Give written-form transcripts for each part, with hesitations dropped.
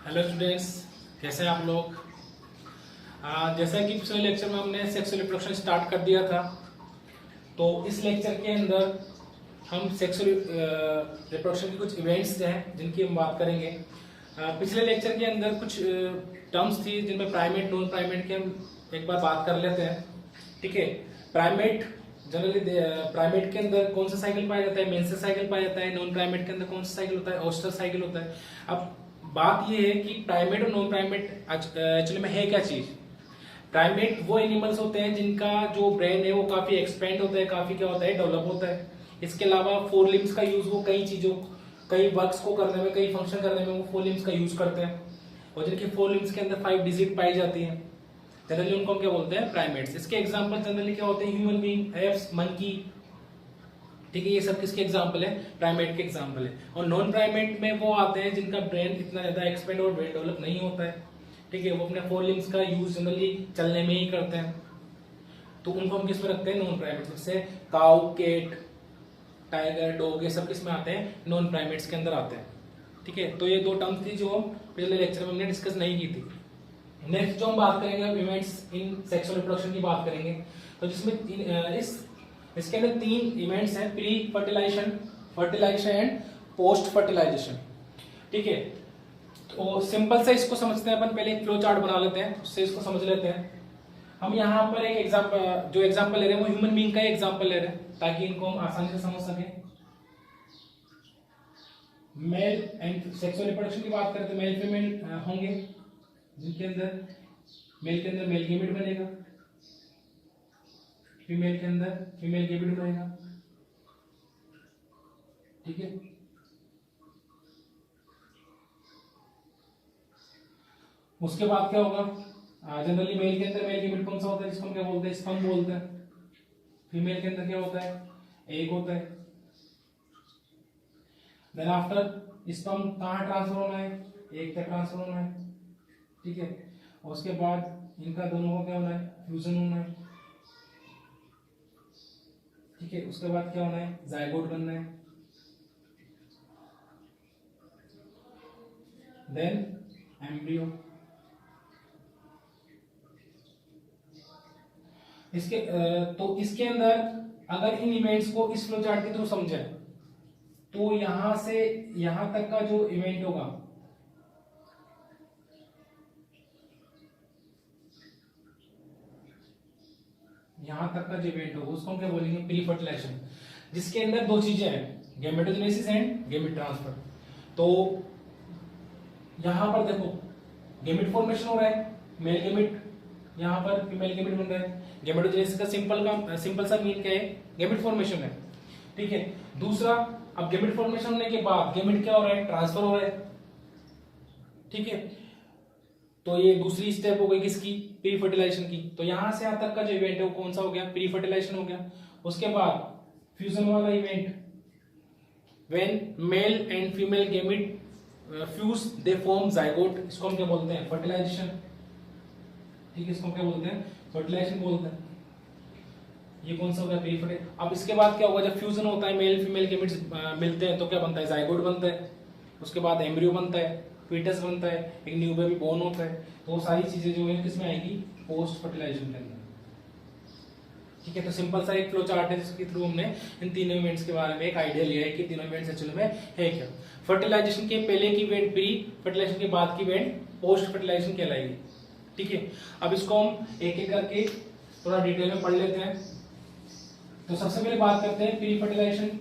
Hello students, कैसे हैं आप लोग। जैसा कि पिछले लेक्चर में हमने सेक्सुअल रिप्रोडक्शन स्टार्ट कर दिया था, तो इस लेक्चर के अंदर हम सेक्सुअल रिप्रोडक्शन के कुछ इवेंट्स हैं जिनकी हम बात करेंगे। पिछले लेक्चर के अंदर कुछ टर्म्स थी जिनमें प्राइमेट नॉन प्राइमेट के हम एक बार बात कर लेते हैं। ठीक है, प्राइमेट जनरली प्राइमेट के अंदर कौन सा साइकिल पाया जाता है, मेंस्ट्रुअल साइकिल पाया जाता है। नॉन प्राइमेट के अंदर कौन सा साइकिल होता है, ओस्टर साइकिल होता है। अब बात ये है कि प्राइमेट और नॉन प्राइमेट एक्चुअली में है क्या चीज। प्राइमेट वो एनिमल्स होते हैं जिनका जो ब्रेन है वो काफी एक्सपेंड होता है, काफी क्या होता है, डेवलप होता है। इसके अलावा फोर लिम्स का यूज वो कई चीजों, कई वर्क्स को करने में, कई फंक्शन करने में वो फोर लिम्स का यूज करते हैं। और जिनकी फोर लिम्स के अंदर 5 डिजिट पाई जाती है, जनरली उनको हम क्या बोलते हैं, प्राइमेट्स। इसके एग्जांपल जनरली क्या होते हैं, ह्यूमन बीइंग, एप्स, मंकी। ठीक है, ये सब किसके एग्जांपल है, प्राइमेट के एग्जांपल है। और नॉन प्राइमेट में वो आते हैं जिनका ब्रेन इतना ज्यादा एक्सपेंड और ब्रेन डेवलप नहीं होता है। ठीक है, वो अपने फोर लिम्स का यूज जनरली चलने में ही करते हैं, तो उनको हम किस में रखते हैं, नॉन प्राइमेट। जैसे काउ, केट, टाइगर, डॉग, ये सब किस में आते हैं, नॉन प्राइमेट्स के अंदर आते हैं। ठीक है, तो ये दो टर्म्स थी जो पिछले लेक्चर में हमने डिस्कस नहीं की थी। नेक्स्ट जो हम बात करेंगे, अब इवेंट्स इन सेक्सुअल रिप्रोडक्शन की बात करेंगे। तो जिसमें इसके अंदर 3 इवेंट्स हैं, pre fertilisation, fertilisation and post fertilisation. ठीक है, तो सिंपल से इसको समझते हैं अपन। पहले एक फ्लो चार्ट बना लेते हैं, उससे इसको समझ लेते हैं। हम यहाँ पर एक एग्जांपल, जो एग्जांपल ले रहे हैं वो ह्यूमन बीइंग का ही एग्जांपल ले रहे हैं ताकि इनको हम आसानी से समझ सकें। मेल एंड सेक्सुअल रिप्रोडक्शन की बात करें तो मेल फीमेल होंगे, जिनके अंदर मेल के अंदर मेल गैमेट बनेगा, फीमेल के अंदर फीमेल गैमेट बनेगा। ठीक है, उसके बाद क्या होगा, जनरली मेल के अंदर मेल गैमेट कौन सा होता है, जिसको हम क्या बोलते हैं, स्पर्म बोलते हैं। फीमेल के अंदर क्या होता है, एग होता है। देन आफ्टर स्पर्म कहाँ ट्रांसफर होना है, एग तक ट्रांसफर होना है। ठीक है, और उसके बाद इनका दोनों का क्या होना है, फ्यूजन होना है। ठीक है, उसके बाद क्या होना है, जायगोट बनना है। Then embryo. तो इसके अंदर अगर इन इवेंट्स को इस फ्लो चार्ट के थ्रू समझे तो यहां से यहां तक का जो इवेंट होगा, यहां तक का जो इवेंट होगा उसको हम क्या बोलेंगे, प्री फर्टिलाइजेशन, जिसके अंदर 2 चीजें हैं, गैमेटोजेनेसिस एंड गैमेट ट्रांसफर। तो यहां पर देखो गैमेट फॉर्मेशन हो रहा है, मेल गैमेट, यहां पर फीमेल गैमेट बन रहा है। गैमेटोजेनेसिस का सिंपल सा मीन क्या है, गैमेट फॉर्मेशन है। ठीक है, दूसरा, अब गैमेट फॉर्मेशन होने के बाद गैमेट क्या हो रहा है, ट्रांसफर हो रहा है। ठीक है, तो ये दूसरी स्टेप हो गई किसकी, प्री फर्टिलाइजेशन की। तो यहां से यहां तक का जो इवेंट है वो कौन सा हो गया, प्री फर्टिलाइजेशन हो गया। उसके बाद फ्यूजन वाला event, when male and female gamete fuse they form zygote, इसको हम क्या बोलते हैं, फर्टिलाइजेशन। ठीक है, इसको हम क्या बोलते हैं, फर्टिलाइजेशन बोलते हैं। ये कौन सा हो गया, प्री फर्टिलाइजेशन। अब इसके बाद क्या होगा, जब फ्यूजन होता है, मेल फीमेल गैमेट्स मिलते हैं तो क्या बनता है, जाइगोट बनता है। उसके बाद एम्ब्रियो बनता है, फीटस बनता है, एक न्यू बेबी बोर्न होता है। तो वो सारी चीजें जो है किसमें आएगी, पोस्ट फर्टिलाइजेशन के अंदर। ठीक है, तो सिंपल सा एक फ्लो चार्ट है जिसके थ्रू हमने इन तीनों इवेंट्स के बारे में एक आइडिया लिया है कि तीनों इवेंट्स एक्चुअली में है क्या। फर्टिलाइजेशन के पहले की इवेंट प्री, फर्टिलाइजेशन के बाद की इवेंट पोस्ट फर्टिलाइजेशन कहलाएगी। ठीक है, अब इसको हम एक एक करके थोड़ा डिटेल में पढ़ लेते हैं। तो सबसे पहले बात करते हैं प्री फर्टिलाइजेशन,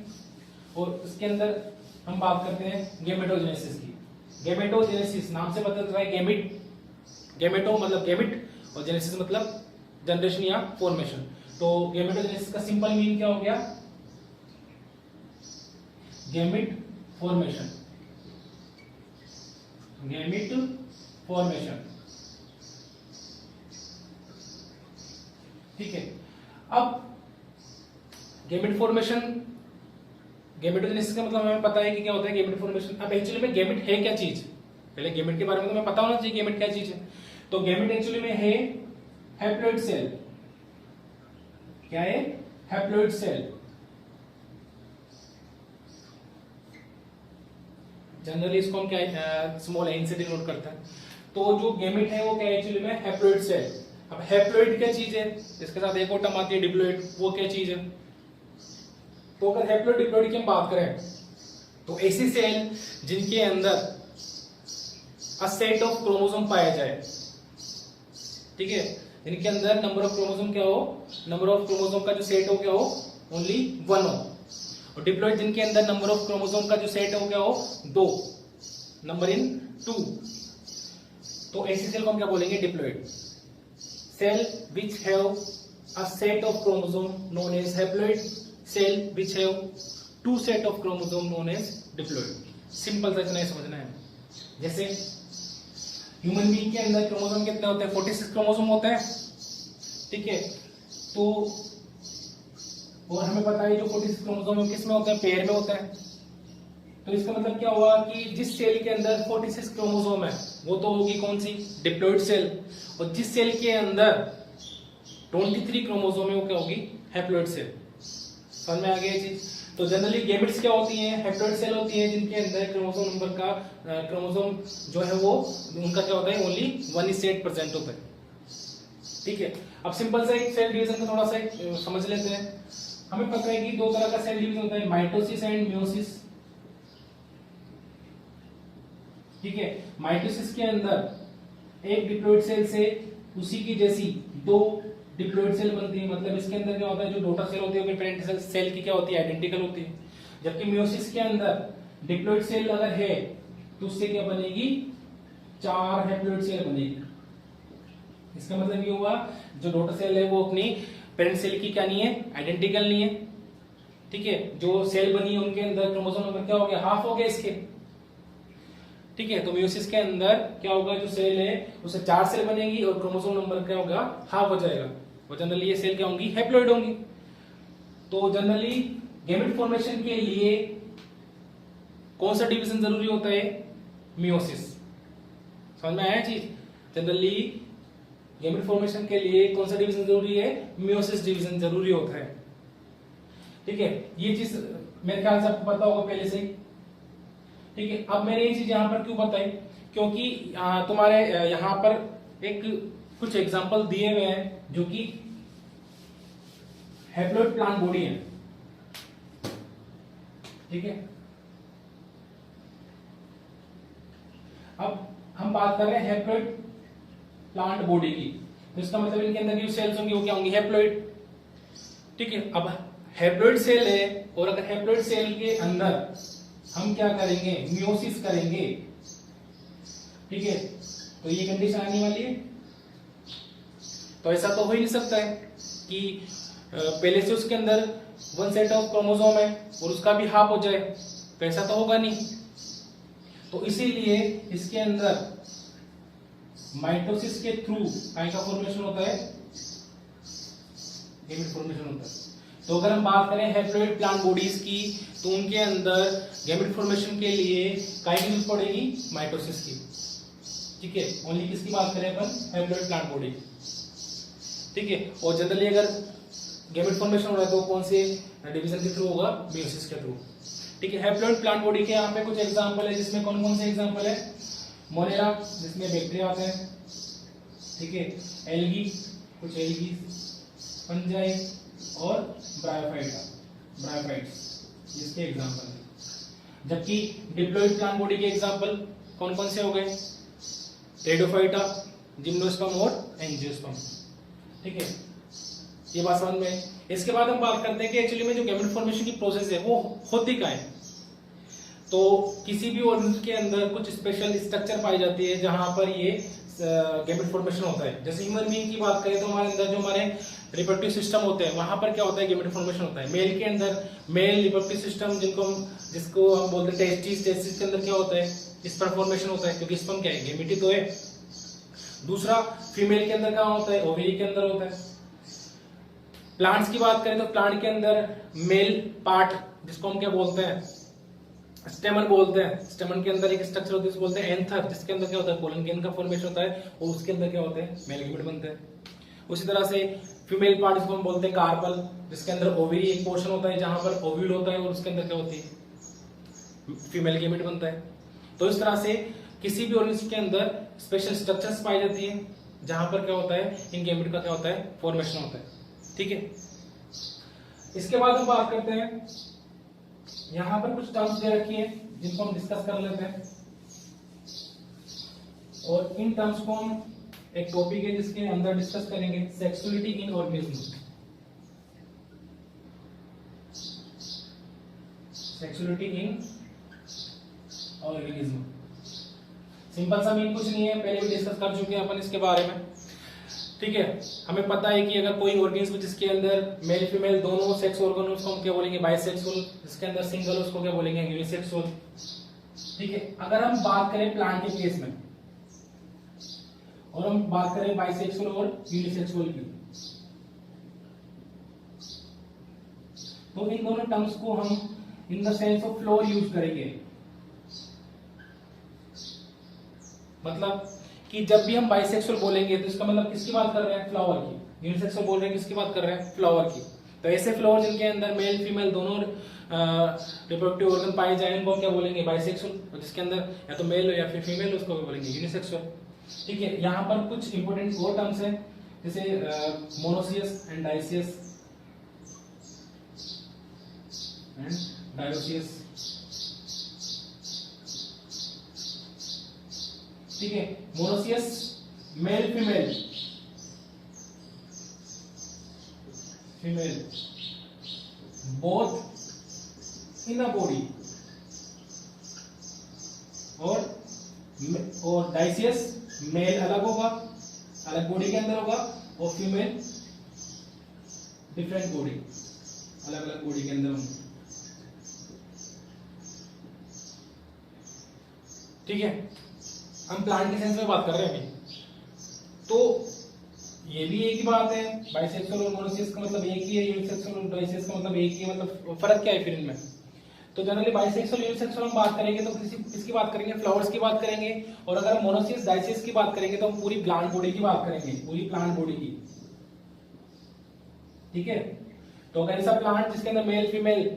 और इसके अंदर हम बात करते हैं गैमेटोजेनेसिस की। गैमेटोजेनेसिस नाम से पता चलता है, गैमेट, गैमेटो मतलब गैमेट और जेनेसिस मतलब जनरेशन या फॉर्मेशन। तो गैमेटोजेनेसिस का सिंपल मीन क्या हो गया, गैमेट फॉर्मेशन, गैमेट फॉर्मेशन। ठीक है, अब गैमेट फॉर्मेशन, गैमेटोजेनेसिस का मतलब हमें पता है कि क्या होता है गैमेट फॉर्मेशन। अब एक्चुअली में गैमेट है क्या चीज, पहले गैमेट के बारे में तो हमें पता होना चाहिए गैमेट क्या चीज है। तो गैमेट एक्चुअली में है हैप्लॉइड सेल। क्या है, हैप्लॉइड सेल। जनरली इसको हम क्या स्मॉल एन से डिनोट करते हैं। तो जो गैमेट है वो क्या है एक्चुअली में हैप्लॉइड सेल। अब हैप्लॉइड क्या चीज है, इसके साथ एक और टर्म आती है डिप्लॉइड, वो क्या चीज है। तो अगर हैप्लॉइड डिप्लॉइड की हम बात करें तो ऐसी सेल जिनके अंदर अ सेट ऑफ क्रोमोसोम पाया जाए, ठीक है, इनके अंदर नंबर ऑफ क्रोमोसोम क्या हो, नंबर ऑफ क्रोमोसोम का जो सेट हो क्या हो, ओनली 1 हो। और डिप्लॉइड जिनके अंदर नंबर ऑफ क्रोमोसोम का जो सेट हो क्या हो, 2, नंबर इन 2। तो ऐसी सेल को हम क्या बोलेंगे, diploid cell which have a set of chromosome known as haploid, cell which have 2 set of chromosome known as diploid. Simple सा इतना ही समझना है। जैसे ह्यूमन बीइंग के अंदर क्रोमोसोम कितने होते हैं, 46 क्रोमोसोम होते हैं, ठीक है। तो और हमें पता है जो 46 क्रोमोसोम है किस में होते हैं, पेयर में होते हैं। तो इसका मतलब क्या हुआ कि जिस सेल के अंदर 46 क्रोमोसोम है वो तो होगी कौन सी, डिप्लॉइड सेल। और जिस सेल के अंदर 23 क्रोमोसोम है वो क्या होगी, हैप्लॉइड सेल। समझ में आ गया ये चीज। तो जनरली गैमेट्स क्या होती हैं, हैप्लॉइड सेल होती है जिनके अंदर क्रोमोसोम नंबर का क्रोमोसोम जो है वो उनका क्या होता है, ओनली 1:8% होता है, ठीक है। अब सिंपल सा एक सेल डिवीजन का थोड़ा सा समझ लेते हैं। हमें पता है कि 2 तरह का सेल डिवीजन होता है, माइटोसिस एंड मियोसिस, ठीक है। माइटोसिस के अंदर एक डिप्लॉइड सेल से उसी की जैसी 2 डिप्लॉइड सेल बनती है। मतलब इसके अंदर क्या होता है, जो डॉटर सेल होती है वो पेरेंट सेल की क्या होती है, आइडेंटिकल होती है। जबकि मियोसिस के अंदर डिप्लॉइड सेल अगर है तो उससे क्या बनेगी, 4 हैप्लॉइड सेल बनेगी। इसका मतलब ये हुआ जो डॉटर सेल है वो अपनी पेरेंट सेल की क्या नहीं है, आइडेंटिकल नहीं है, ठीक है। जो सेल बनी है उनके अंदर क्रोमोसोम नंबर क्या हो गया, हाफ हो गया इसके, ठीक है। तो मियोसिस के अंदर क्या होगा, जो सेल है उसे 4 सेल बनेगी और क्रोमोसोम नंबर क्या होगा, हाफ हो जाएगा। और जनरली ये सेल क्या होंगी, हैप्लॉइड होंगी। तो जनरली गैमेट फॉर्मेशन के लिए कौन सा डिवीजन जरूरी होता है, मियोसिस। समझ में आया चीज। जनरली गैमेट फॉर्मेशन के लिए कौन सा डिवीजन जरूरी है, मियोसिस डिवीजन जरूरी होता है, ठीक है। ये चीज मेरे ख्याल से आपको पता होगा पहले से ही, ठीक है। अब मैंने ये चीज यहाँ पर क्यों बताई, क्योंकि तुम्हारे यहाँ पर एक कुछ एग्जांपल दिए हुए हैं जो कि हैप्लॉइड प्लांट बॉडी है, ठीक है। अब हम बात कर रहे हैं हैप्लॉइड प्लांट बॉडी की, तो इसका मतलब इनके अंदर जो सेल्स होंगी वो क्या होंगी, हैप्लॉइड, ठीक है। अब हैप्लॉइड सेल है और अगर हैप्लॉइड सेल के अंदर हम क्या करेंगे, मियोसिस करेंगे, ठीक है। तो ये कंडीशन आने वाली है। तो ऐसा तो हो ही नहीं सकता है कि पहले से उसके अंदर 1 सेट ऑफ क्रोमोसोम है और उसका भी हाफ हो जाए, तो ऐसा तो होगा नहीं। तो इसीलिए इसके अंदर माइटोसिस के थ्रू काय का फॉर्मेशन होता है, गैमेट फॉर्मेशन होता है। तो अगर हम बात करें हैप्लॉइड प्लांट बॉडीज की तो उनके अंदर गैमेट फॉर्मेशन के लिए काय की जरूरत पड़ेगी, माइटोसिस की, ठीक है। ओनली किसकी बात करें अपन, हैप्लॉइड प्लांट बॉडी, ठीक है। और जनरली अगर गैमेट फॉर्मेशन हो रहा है तो कौन से डिवीजन के थ्रू होगा, मियोसिस के थ्रू, ठीक है। हैप्लॉइड प्लांट बॉडी के यहाँ पे कुछ एग्जांपल है, जिसमें कौन कौन से एग्जांपल है, मोनेरा जिसमें बैक्टीरिया आते हैं, ठीक है, एल्गी कुछ एल्गी, फंजाई और ब्रायोफाइट्स जिसके एग्जांपल है। जबकि डिप्लॉइड प्लांट बॉडी के एग्जांपल कौन कौन से हो गए, टेरिडोफाइटा, जिम्नोस्पर्म और एंजियोस्पर्म, ठीक है। ये बात समझ में। इसके बाद हम बात करते हैं कि एक्चुअली में जो गैमेट फॉर्मेशन की प्रोसेस है वो होती क्या है। तो किसी भी ऑर्गेनिज्म के अंदर कुछ स्पेशल स्ट्रक्चर पाई जाती है जहां पर ये गैमेट फॉर्मेशन होता है। जैसे ह्यूमन बीइंग की बात करें तो हमारे अंदर जो हमारे रिप्रोडक्टिव सिस्टम होते हैं वहां पर क्या होता है, गैमेट फॉर्मेशन होता है। मेल के अंदर मेल रिप्रोडक्टिव सिस्टम जिसको हम बोलते हैं टेस्टिस के अंदर क्या होता है, स्पर्म फॉर्मेशन होता है, क्योंकि स्पर्म क्या है, गैमेट ही तो है। दूसरा फीमेल के अंदर क्या होता है, ओवरी के अंदर होता है। प्लांट्स की बात करें तो प्लांट के अंदर मेल पार्ट जिसको हम क्या बोलते हैं, स्टेमन बोलते हैं। स्टेमन के अंदर एक स्ट्रक्चर होता है जिसको बोलते हैं एंथर, जिसके अंदर क्या होता है, पोलन ग्रेन का फॉर्मेशन होता है और उसके अंदर क्या होता है, मेल गैमेट बनते हैं। उसी तरह से फीमेल पार्ट जिसको हम बोलते हैं कार्पल, जिसके अंदर ओवरी एक पोर्शन होता है जहां पर ओव्यूल होता है और उसके अंदर क्या होती है, फीमेल गैमेट बनता है। तो इस तरह से किसी भी ऑर्गेनिज्म के अंदर स्पेशल स्ट्रक्चर्स पाई जाती है जहां पर क्या होता है, इन गैमेट का क्या होता है, फॉर्मेशन होता है। ठीक है, इसके बाद हम बात करते हैं, यहां पर कुछ टर्म्स दे रखी है जिनको हम डिस्कस कर लेते हैं, और इन टर्म्स को हम एक टॉपिक है जिसके अंदर डिस्कस करेंगे, सेक्सुअलिटी इन ऑर्गेनिज्म। सेक्सुअलिटी इन ऑर्गेनिज्म सिंपल सा मीन कुछ नहीं है, पहले भी डिस्कस कर चुके हैं अपन इसके बारे में। ठीक है, हमें पता है कि अगर कोई ऑर्गेनिज्म जिसके अंदर मेल फीमेल दोनों सेक्स ऑर्गन उसको हम क्या बोलेंगे, बाइसेक्सुअल, जिसके अंदर सिंगल उसको क्या बोलेंगे, यूनिसेक्सुअल। ठीक है, अगर हम बात करें प्लांट के केस में और हम बात करें बाइसेक्सुअल और यूनिसेक्सुअल की, तो इन दोनों टर्म्स को हम in the sense of floor use करेंगे। मतलब कि जब भी हम बाइसेक्सुअल बोलेंगे तो इसका मतलब किसकी बात कर रहे हैं, फ्लावर की। यूनिसेक्सुअल बोल रहे हैं किसकी बात कर रहे हैं, फ्लावर की। तो ऐसे फ्लावर जिनके अंदर मेल फीमेल दोनों रिप्रोडक्टिव ऑर्गन पाए जाए उनको क्या बोलेंगे, बाइसेक्सुअल। और जिसके अंदर या तो मेल हो या फिर फीमेल हो उसको बोलेंगे यूनिसेक्सुअल। ठीक है, यहाँ पर कुछ इंपोर्टेंट और टर्म्स हैं जैसे monoecious and dioecious and dioecious. ठीक है, monoecious male female, female both in a body, और डाइसियस मेल अलग होगा, अलग बॉडी के अंदर होगा, और फीमेल डिफरेंट बॉडी, अलग अलग बॉडी के अंदर होंगे। ठीक है, हम प्लांट के सेंस में बात कर रहे हैं अभी, तो ये भी एक ही बात है, बाइसेक्सुअल और मोनोसियस का मतलब एक ही है, यूनिसेक्सुअल और डाइसेक्स का मतलब एक ही है, मतलब फर्क क्या है फिर इनमें। तो जनरली बाइसेक्सुअल यूनिसेक्सुअल हम बात करेंगे तो किसकी बात करेंगे, फ्लावर्स की बात करेंगे। और अगर हम मोनोसियस डाइसियस की बात करेंगे तो हम पूरी प्लांट बॉडी की बात करेंगे, पूरी प्लांट बॉडी की। ठीक है, तो अगर ऐसा प्लांट जिसके अंदर मेल फीमेल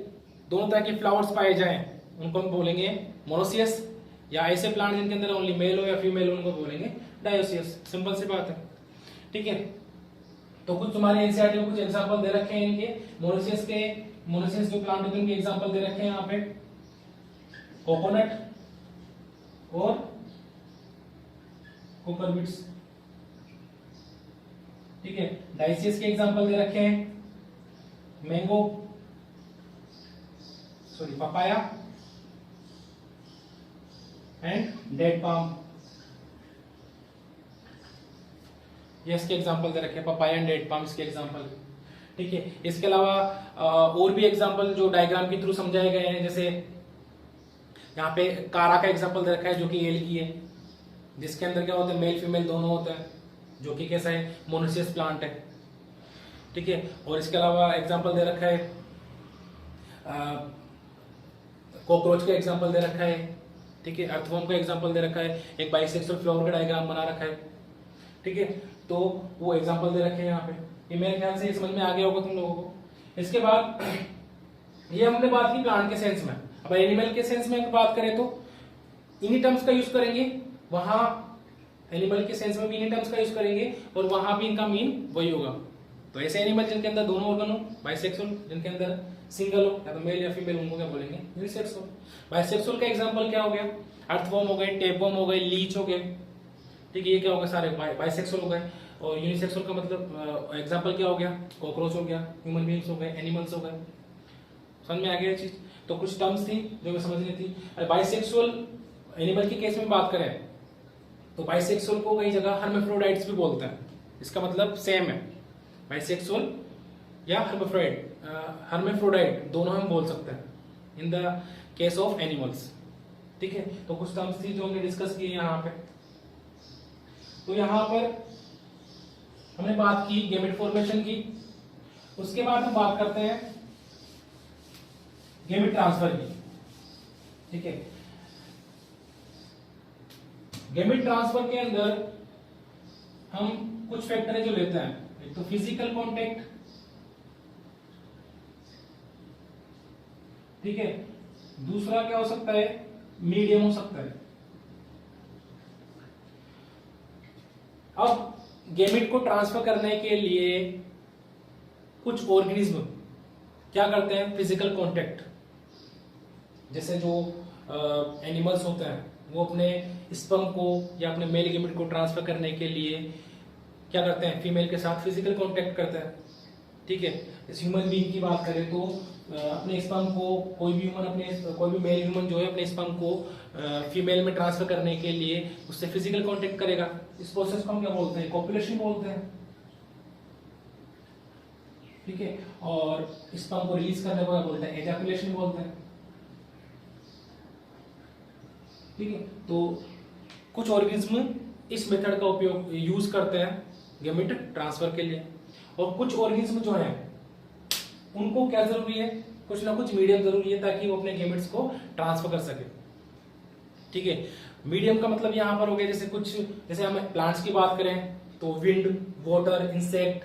दोनों तरह के फ्लावर्स पाए जाएं उनको हम बोलेंगे मोनोसियस, या ऐसे प्लांट जिनके अंदर ओनली मेल हो या फीमेल हो उनको बोलेंगे डायोसियस। सिंपल सी बात है। ठीक है, तो कुछ तुम्हारे एनसीईआरटी में कुछ एग्जांपल दे रखे हैं इनके मोनोसियस के। मोनोसियस जो प्लांट होते हैं उनके एग्जांपल दे रखे हैं यहाँ पे, कोकोनट और कोकोनट्स। ठीक है, डाइसियस के एग्जांपल दे रखे हैं, mango, sorry papaya and dead palm, ये इसके एग्जांपल दे रखे हैं, पपाया एंड डेड पाम इसके एग्जांपल। ठीक है, इसके अलावा और भी एग्जांपल जो डायग्राम के थ्रू समझाए गए हैं, जैसे यहाँ पे कारा का एग्जांपल दे रखा है जो कि एल की है, जिसके अंदर क्या होता है, मेल फीमेल दोनों होता है, जो कि कैसा है, मोनोसियस प्लांट है। ठीक है, और इसके अलावा एग्जांपल दे रखा है, कॉकरोच का एग्जांपल दे रखा है। ठीक है, अर्थवर्म का एग्जांपल दे रखा है, एक बाइसेक्सुअल फ्लावर का डायग्राम बना रखा है। ठीक है, तो वो एग्जांपल दे रखे हैं यहाँ पे। ये मेरे ख्याल से ये समझ में आ गया होगा तुम लोगों को। इसके बाद ये हमने बात की प्लांट के सेंस में। अब एनिमल के सेंस में बात करें तो इन्हीं टर्म्स का यूज करेंगे, वहां एनिमल के सेंस में भी इन्हीं टर्म्स का यूज करेंगे और वहां भी इनका मीन वही होगा। तो ऐसे एनिमल जिनके अंदर दोनों ऑर्गन हो, बाइसेक्सुअल, जिनके अंदर सिंगल हो या तो मेल या फीमेल, उनको क्या बोलेंगे, यूनिसेक्सुअल। बाइसेक्सुअल का एग्जांपल क्या हो गया, अर्थवर्म हो गए, टेपवर्म हो गए, लीच हो गए। ठीक है, ये क्या होगा, सारे बाइसेक्सुअल हो गए। और यूनिसेक्सुअल का मतलब एग्जांपल क्या हो गया, कॉकरोच हो गया, ह्यूमन बीइंग्स हो गए, एनिमल्स हो गए। समझ में आ गया चीज। तो कुछ टर्म्स थी जो मैं समझनी थी। बाइसेक्सुअल एनिमल के केस में बात करें तो बाइसेक्सुअल को कई जगह हर्माफ्रोडाइट्स भी बोलते हैं, इसका मतलब सेम है, बाइसेक्सुअल या हर्माफ्रोडाइट दोनों हम बोल सकते हैं in the case of animals. ठीक है, तो कुछ टर्म्स थी जो हमने डिस्कस किए यहाँ पे। तो यहाँ पर हमने बात की गैमेट फॉर्मेशन की। उसके बाद हम बात करते हैं गैमेट ट्रांसफर की। ठीक है, गैमेट ट्रांसफर के अंदर हम कुछ फैक्टर जो लेते हैं, एक तो फिजिकल कांटेक्ट, ठीक है, दूसरा क्या हो सकता है, मीडियम हो सकता है। अब गेमिट को ट्रांसफर करने के लिए कुछ ऑर्गेनिज्म क्या करते हैं, फिजिकल कांटेक्ट, जैसे जो एनिमल्स होते हैं वो अपने स्पर्म को या अपने मेल गेमिट को ट्रांसफर करने के लिए क्या करते हैं, फीमेल के साथ फिजिकल कांटेक्ट करते हैं। ठीक है, इस ह्यूमन बीइंग की बात करें तो अपने स्पर्म को कोई भी मेल ह्यूमन जो है अपने स्पर्म को फीमेल में ट्रांसफर करने के लिए उससे फिजिकल कांटेक्ट करेगा। इस प्रोसेस को हम क्या बोलते हैं, कॉपुलेशन बोलते हैं। ठीक है, और स्पर्म को रिलीज करने को क्या बोलते हैं, एजैकुलेशन बोलते हैं। ठीक है, तो कुछ ऑर्गेनिज्म इस मेथड का उपयोग यूज करते हैं गेमिट ट्रांसफर के लिए, और कुछ ऑर्गेनिज्म जो है उनको क्या जरूरी है, कुछ ना कुछ मीडियम जरूरी है ताकि वो अपने गेमिट्स को ट्रांसफर कर सके। ठीक है, मीडियम का मतलब यहां पर हो गया जैसे हम प्लांट्स की बात करें तो विंड, वाटर, इंसेक्ट।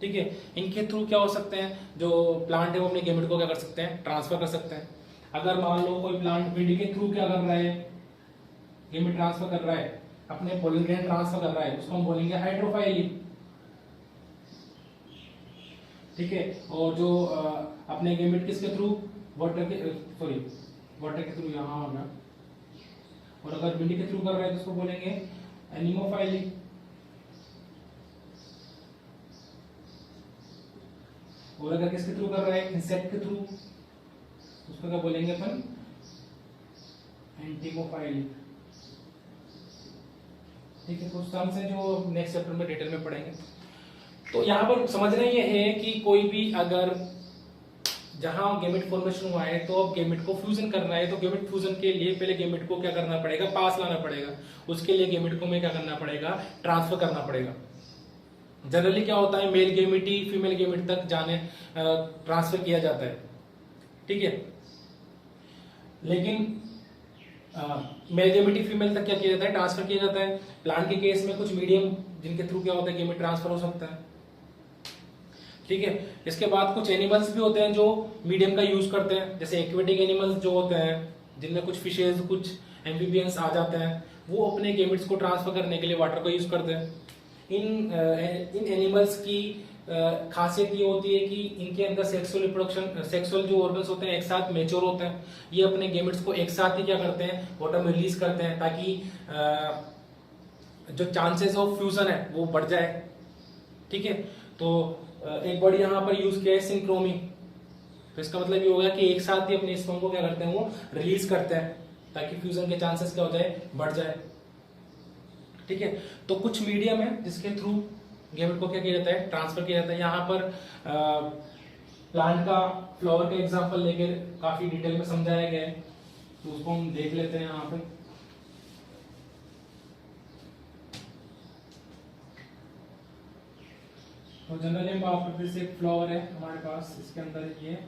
ठीक है, इनके थ्रू क्या हो सकते हैं, जो प्लांट है वो अपने गेमिट को क्या कर सकते हैं, ट्रांसफर कर सकते हैं। अगर मान लो कोई प्लांट विंड के थ्रू क्या कर रहा है, गेमिट ट्रांसफर कर रहा है, अपने पोलन ग्रेन ट्रांसफर कर रहा है, उसको हम बोलेंगे हाइड्रोफाइली। ठीक है, और जो अपने गेमिट किसके थ्रू, वाटर के थ्रू यहां होगा, और अगर विंड के थ्रू कर रहा है तो उसको बोलेंगे एनिमोफाइली। और अगर किसके थ्रू कर रहा है, इंसेक्ट के थ्रू, उसको क्या बोलेंगे अपन, एंटीमोफाइली। ठीक है, कुछ टर्म्स हैं जो नेक्स्ट चैप्टर में डिटेल में पढ़ेंगे। तो यहाँ पर समझना ये है कि कोई भी अगर जहां गेमिट फॉर्मेशन हुआ है तो अब गेमिट को फ्यूजन करना है, तो गेमिट फ्यूजन के लिए पहले गेमिट को क्या करना पड़ेगा, पास लाना पड़ेगा। उसके लिए गेमिट को में क्या करना पड़ेगा, ट्रांसफर करना पड़ेगा। जनरली क्या होता है, मेल गेमिट ही फीमेल गेमिट तक जाने ट्रांसफर किया जाता है। ठीक है, लेकिन मेल गेमिट ही फीमेल तक क्या किया जाता है, ट्रांसफर किया जाता है। प्लांट के केस में कुछ मीडियम जिनके थ्रू क्या होता है, गेमिट ट्रांसफर हो सकता है। ठीक है, इसके बाद कुछ एनिमल्स भी होते हैं जो मीडियम का यूज करते हैं, जैसे एक्वेटिक एनिमल्स जो होते हैं जिनमें कुछ फिशेज, कुछ एम्फीबियंस आ जाते हैं, वो अपने गेमिट्स को ट्रांसफर करने के लिए वाटर का यूज करते हैं। इन एनिमल्स की खासियत ये होती है कि इनके अंदर सेक्सुअल रिप्रोडक्शन, सेक्सुअल जो ऑर्गन्स होते हैं एक साथ मैच्योर होते हैं। ये अपने गेमिट्स को एक साथ ही क्या करते हैं, वाटर में रिलीज करते हैं ताकि जो चांसेस ऑफ फ्यूजन है वो बढ़ जाए। ठीक है, तो एक वर्ड यहाँ पर यूज किया है सिंक्रोमी, तो इसका मतलब ये होगा कि एक साथ ही अपने स्पर्म को क्या करते हैं, वो रिलीज करते हैं ताकि फ्यूजन के चांसेस क्या हो जाए, बढ़ जाए। ठीक है, तो कुछ मीडियम है जिसके थ्रू गेमिट को क्या किया जाता है, ट्रांसफर किया जाता है। यहाँ पर प्लांट का, फ्लावर का एग्जांपल लेकर काफी डिटेल में समझाया गया है, तो उसको हम देख लेते हैं यहाँ पे। तो जनरली हम बात करते हैं, एक फ्लावर है हमारे पास, इसके अंदर ये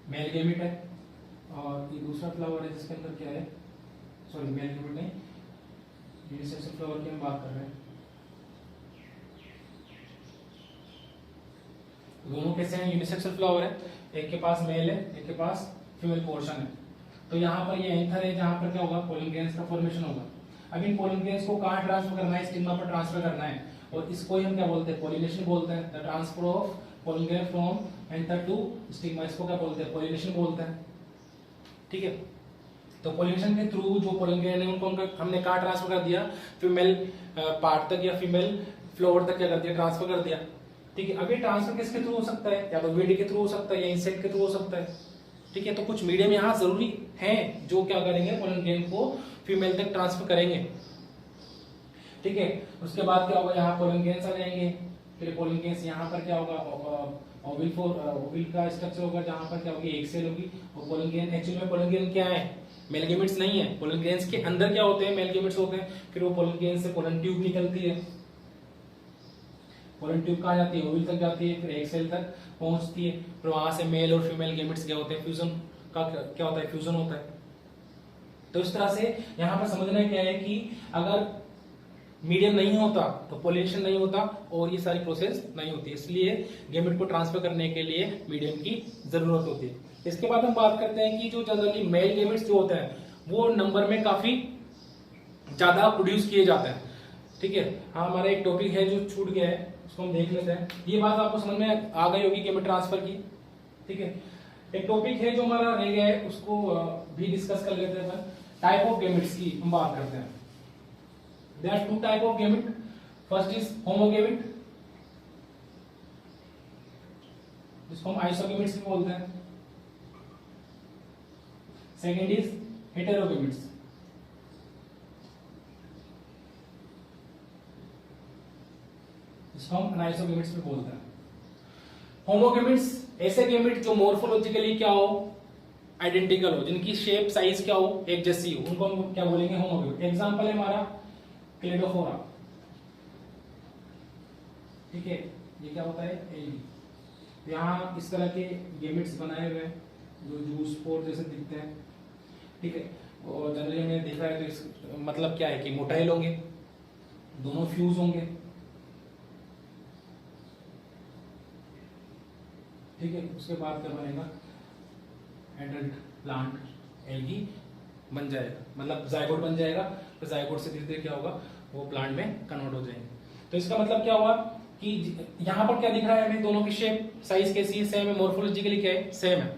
मेल गेमिट है, और ये दूसरा फ्लावर है जिसके अंदर क्या है, सॉरी मेल गेमिट नहीं, यूनिसेक्सुअल फ्लावर की हम बात कर रहे हैं। दोनों कैसे हैं, यूनिसेक्सुअल फ्लावर है, एक के पास मेल है, एक के पास फीमेल पोर्शन है। तो यहाँ पर ये एंथर है जहाँ पर क्या होगा, पोलन ग्रेन्स का फॉर्मेशन होगा। अब इन पोलन ग्रेन्स को कहाँ ट्रांसफर करना है, स्टिग्मा पर ट्रांसफर करना है, और इसको ही हम क्या बोलते हैं, पॉलिनेशन बोलते हैं। The transfer of pollen grain from anther to stigma, इसको क्या बोलते हैं, पॉलिनेशन बोलते हैं। ठीक है, तो पॉलिनेशन के थ्रू जो पोलन ग्रेन है उनको हमने कहाँ ट्रांसफर कर दिया, फीमेल पार्ट तक या फीमेल फ्लावर तक क्या कर दिया, ट्रांसफर कर दिया। ठीक है, अब ये ट्रांसफर किसके थ्रू हो सकता है, या तो विंड के थ्रू हो सकता है या इंसेक्ट के थ्रू हो सकता है। ठीक है, तो कुछ मीडियम यहाँ जरूरी है जो क्या करेंगे, पोलन ग्रेन को फीमेल तक ट्रांसफर करेंगे। ठीक है, उसके बाद क्या होगा, यहाँ पोलन ग्रेन्स आ जाएंगे, फिर पोलन ग्रेन्स यहाँ पर क्या होगा, ओविल का स्ट्रक्चर होगा जहाँ पर क्या होगी, एक सेल होगी। और पोलन ग्रेन, एक्चुअली में पोलन ग्रेन क्या है, मेल गेमिट्स नहीं है। पोलन ग्रेन्स के अंदर क्या होते हैं, मेल गेमिट्स होते हैं। फिर वो पोलन ग्रेन से पोलन ट्यूब निकलती है, पोलन ट्यूब कहाँ जाती है, ओविल तक जाती है, फिर एक सेल तक पहुंचती है, फिर वहां से मेल और फीमेल गेमिट्स क्या होते हैं, फ्यूजन का क्या होता है, फ्यूजन होता है। तो इस तरह से यहाँ पर समझना क्या है कि अगर मीडियम नहीं होता तो पोलिनेशन नहीं होता और ये सारी प्रोसेस नहीं होती, इसलिए गैमेट को ट्रांसफर करने के लिए मीडियम की जरूरत होती है। इसके बाद हम बात करते हैं कि जो जनरली मेल गैमेट्स जो होते हैं वो नंबर में काफी ज्यादा प्रोड्यूस किए जाते हैं। ठीक है, हाँ हमारा एक टॉपिक है जो छूट गया है, उसको हम देख लेते हैं। ये बात आपको समझ में आ गई होगी गैमेट ट्रांसफर की। ठीक है, एक टॉपिक है जो हमारा रह गया है, उसको भी डिस्कस कर लेते हैं। टाइप ऑफ गैमेट्स की हम बात करते हैं। There are two type of gamete. First is homogamete, जिसको हम आइसोगैमेट्स भी बोलते हैं। सेकेंड इज हेटेरोगैमेट्स, जिसको हम अनाइसोगैमेट्स भी बोलते हैं। होमोगैमेट्स ऐसे गैमेट जो मोर्फोलॉजिकली क्या हो, आइडेंटिकल हो, जिनकी शेप साइज क्या हो, एक जैसी हो, उनको हम क्या बोलेंगे, होमोगैमेट। एग्जांपल है हमारा क्लेडोफोरा। ठीक है, ये क्या होता है, एडी। यहाँ इस तरह के गैमेट्स बनाए हुए हैं जो जूस स्पोर जैसे दिखते हैं। ठीक है, और जनरली हमें दिख रहा है तो इस मतलब क्या है कि मोटाइल होंगे, दोनों फ्यूज होंगे। ठीक है, उसके बाद क्या बनेगा, एडल्ट प्लांट एल्गी बन जाएगा, मतलब जायगोट बन जाएगा। तो जायगोट से धीरे धीरे क्या होगा, वो प्लांट में कन्वर्ट हो जाएंगे। तो इसका मतलब क्या हुआ कि यहाँ पर क्या दिख रहा है हमें, दोनों की शेप साइज कैसी है, सेम है, मोर्फोलॉजिकली क्या है, सेम है।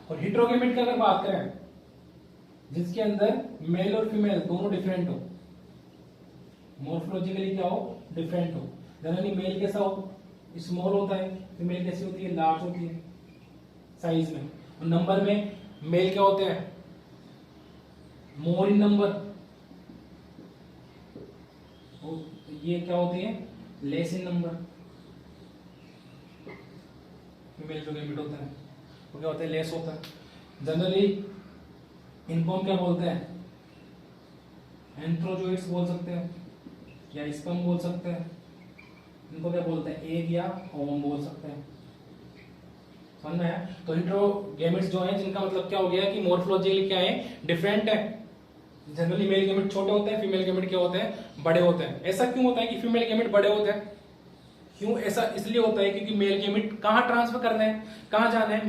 और हेटेरोगैमेट की अगर बात करें, जिसके अंदर मेल और फीमेल दोनों डिफरेंट हो, मोर्फोलॉजिकली क्या हो, डिफरेंट हो। जनरली मेल कैसा हो, स्मॉल होता है, फीमेल कैसी होती है, लार्ज होती है साइज में। और नंबर में मेल क्या होते हैं, मोर इन नंबर, और ये क्या होती है, लेस इन नंबर। फीमेल जो गैमेट होता है वो क्या होता है, लेस होता है। जनरली इनको हम क्या बोलते हैं, एंथ्रोजोइट्स बोल सकते हैं या स्पर्म बोल सकते हैं। इनको क्या बोलते हैं, एग या ओवम बोल सकते हैं। समझ में आया? तो हेटेरोगैमेट्स जो हैं जिनका मतलब क्या हो गया कि मोर्फोलॉजिकली क्या है, डिफरेंट है। जनरली मेल गैमेट छोटे होते हैं, फीमेल गैमेट क्या होते हैं, बड़े होते हैं। ऐसा क्यों होता है कि फीमेल गैमेट बड़े होते हैं? क्यों ऐसा इसलिए होता है क्योंकि मेल गैमेट कहाँ ट्रांसफर करना है, कहाँ जाना है,